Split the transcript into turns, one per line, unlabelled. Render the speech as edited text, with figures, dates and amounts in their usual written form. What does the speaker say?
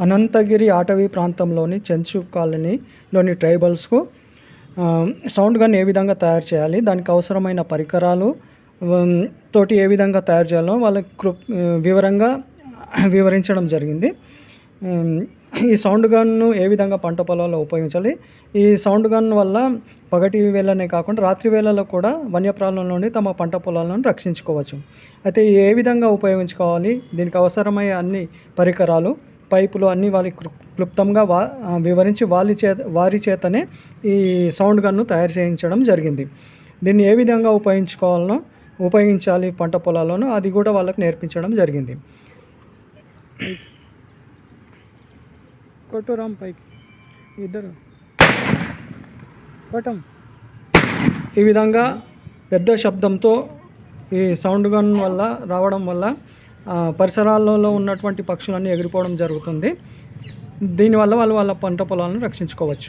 అనంతగిరి అటవీ ప్రాంతంలోని చెంచు కాలనీలోని ట్రైబల్స్కు సౌండ్ గన్ ఏ విధంగా తయారు చేయాలి, దానికి అవసరమైన పరికరాలు తోటి ఏ విధంగా తయారు చేయాలో వాళ్ళకి వివరంగా వివరించడం జరిగింది. ఈ సౌండ్ గన్ను ఏ విధంగా పంట పొలాల్లో ఉపయోగించాలి, ఈ సౌండ్ గన్ వల్ల పగటి వేళనే కాకుండా రాత్రి వేళలో కూడా వన్యప్రాణుల నుండి తమ పంట పొలాలను రక్షించుకోవచ్చు. అయితే ఏ విధంగా ఉపయోగించుకోవాలి, దీనికి అవసరమయ్యే అన్ని పరికరాలు, పైపులు అన్నీ వాళ్ళకి క్లుప్తంగా వివరించి వారి చేతనే ఈ సౌండ్ గన్ను తయారు చేయించడం జరిగింది. దీన్ని ఏ విధంగా ఉపయోగించాలి పంట పొలాల్లోనూ అది కూడా వాళ్ళకి నేర్పించడం జరిగింది. కొట్టురాం పైకి ఇద్దరు కొట్టం. ఈ విధంగా పెద్ద శబ్దంతో ఈ సౌండ్ గన్ వల్ల రావడం వల్ల పరిసరాలలో ఉన్నటువంటి పక్షులన్నీ ఎగిరిపోవడం జరుగుతుంది. దీనివల్ల వాళ్ళు వాళ్ళ పంట పొలాలను రక్షించుకోవచ్చు.